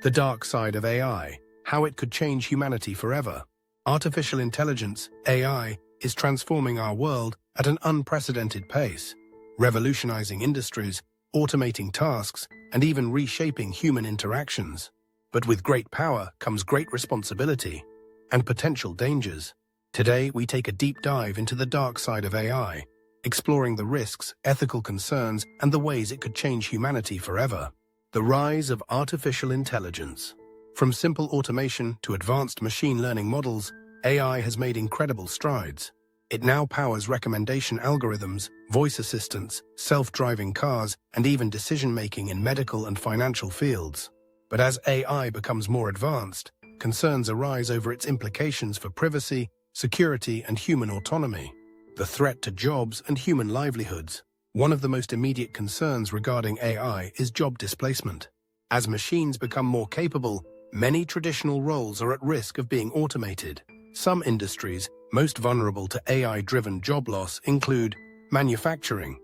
The dark side of AI, how it could change humanity forever. Artificial intelligence, AI, is transforming our world at an unprecedented pace, revolutionizing industries, automating tasks, and even reshaping human interactions. But with great power comes great responsibility and potential dangers. Today, we take a deep dive into the dark side of AI, exploring the risks, ethical concerns, and the ways it could change humanity forever. The rise of artificial intelligence. From simple automation to advanced machine learning models, AI has made incredible strides. It now powers recommendation algorithms, voice assistants, self-driving cars, and even decision-making in medical and financial fields. But as AI becomes more advanced, concerns arise over its implications for privacy, security, and human autonomy. The threat to jobs and human livelihoods. One of the most immediate concerns regarding AI is job displacement. As machines become more capable, many traditional roles are at risk of being automated. Some industries most vulnerable to AI-driven job loss include manufacturing.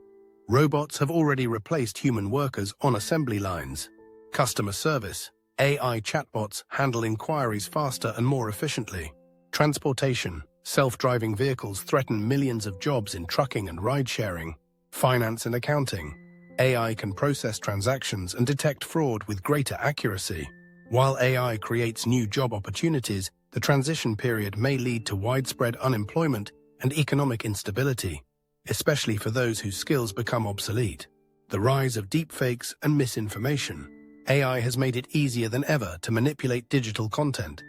Robots have already replaced human workers on assembly lines. Customer service. AI chatbots handle inquiries faster and more efficiently. Transportation. Self-driving vehicles threaten millions of jobs in trucking and ride-sharing. Finance and accounting. AI can process transactions and detect fraud with greater accuracy. While AI creates new job opportunities, the transition period may lead to widespread unemployment and economic instability, especially for those whose skills become obsolete. The rise of deepfakes and misinformation. AI has made it easier than ever to manipulate digital content,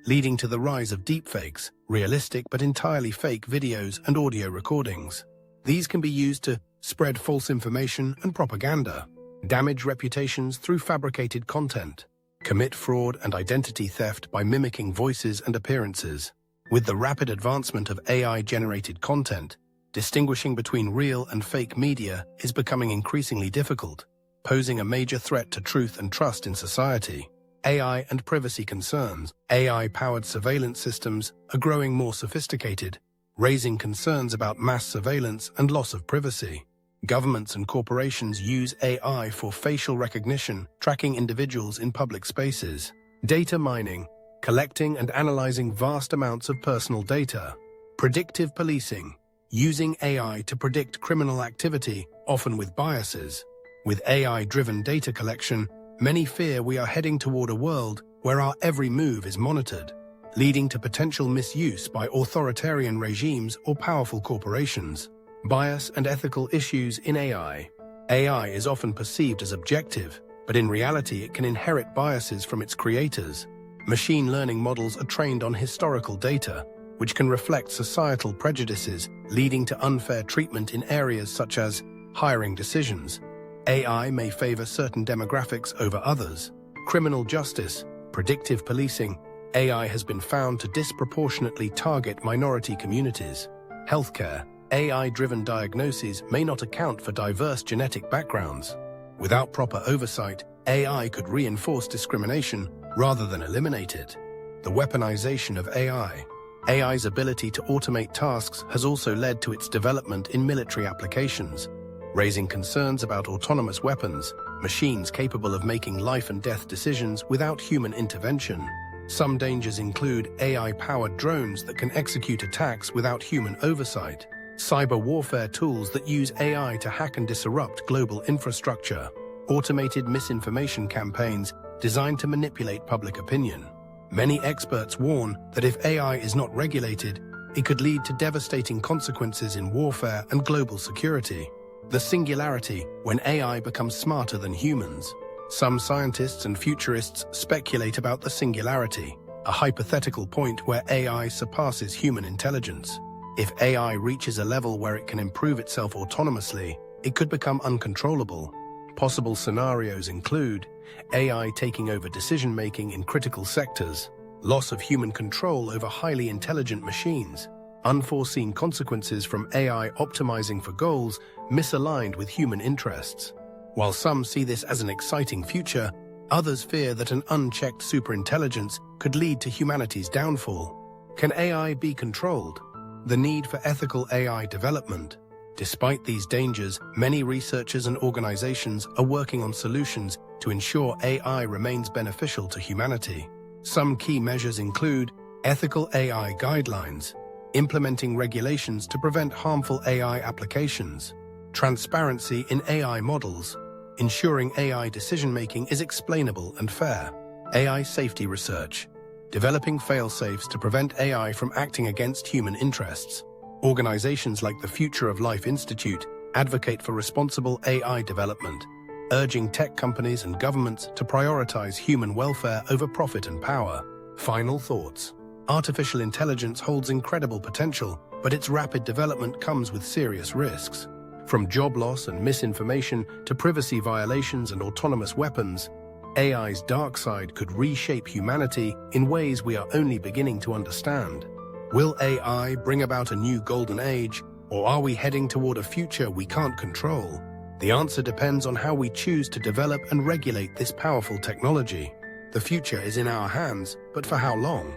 leading to the rise of deepfakes, realistic but entirely fake videos and audio recordings. These can be used to spread false information and propaganda, damage reputations through fabricated content, commit fraud and identity theft by mimicking voices and appearances. With the rapid advancement of AI-generated content, distinguishing between real and fake media is becoming increasingly difficult, posing a major threat to truth and trust in society. AI and privacy concerns. AI-powered surveillance systems are growing more sophisticated, raising concerns about mass surveillance and loss of privacy. Governments and corporations use AI for facial recognition, tracking individuals in public spaces. Data mining, collecting and analyzing vast amounts of personal data. Predictive policing, using AI to predict criminal activity, often with biases. With AI-driven data collection, many fear we are heading toward a world where our every move is monitored, leading to potential misuse by authoritarian regimes or powerful corporations. Bias and ethical issues in AI. AI is often perceived as objective, but in reality it can inherit biases from its creators. Machine learning models are trained on historical data, which can reflect societal prejudices, leading to unfair treatment in areas such as hiring decisions. AI may favor certain demographics over others. Criminal justice, predictive policing. AI has been found to disproportionately target minority communities. Healthcare. AI-driven diagnoses may not account for diverse genetic backgrounds. Without proper oversight, AI could reinforce discrimination rather than eliminate it. The weaponization of AI. AI's ability to automate tasks has also led to its development in military applications, raising concerns about autonomous weapons, machines capable of making life and death decisions without human intervention. Some dangers include AI-powered drones that can execute attacks without human oversight. Cyber warfare tools that use AI to hack and disrupt global infrastructure. Automated misinformation campaigns designed to manipulate public opinion. Many experts warn that if AI is not regulated, it could lead to devastating consequences in warfare and global security. The singularity, when AI becomes smarter than humans. Some scientists and futurists speculate about the singularity, a hypothetical point where AI surpasses human intelligence. If AI reaches a level where it can improve itself autonomously, it could become uncontrollable. Possible scenarios include AI taking over decision-making in critical sectors, loss of human control over highly intelligent machines, unforeseen consequences from AI optimizing for goals misaligned with human interests. While some see this as an exciting future, others fear that an unchecked superintelligence could lead to humanity's downfall. Can AI be controlled? The need for ethical AI development. Despite these dangers, many researchers and organizations are working on solutions to ensure AI remains beneficial to humanity. Some key measures include ethical AI guidelines, implementing regulations to prevent harmful AI applications, transparency in AI models, ensuring AI decision-making is explainable and fair, AI safety research, developing fail-safes to prevent AI from acting against human interests. Organizations like the Future of Life Institute advocate for responsible AI development, urging tech companies and governments to prioritize human welfare over profit and power. Final thoughts. Artificial intelligence holds incredible potential, but its rapid development comes with serious risks. From job loss and misinformation to privacy violations and autonomous weapons, AI's dark side could reshape humanity in ways we are only beginning to understand. Will AI bring about a new golden age, or are we heading toward a future we can't control? The answer depends on how we choose to develop and regulate this powerful technology. The future is in our hands, but for how long?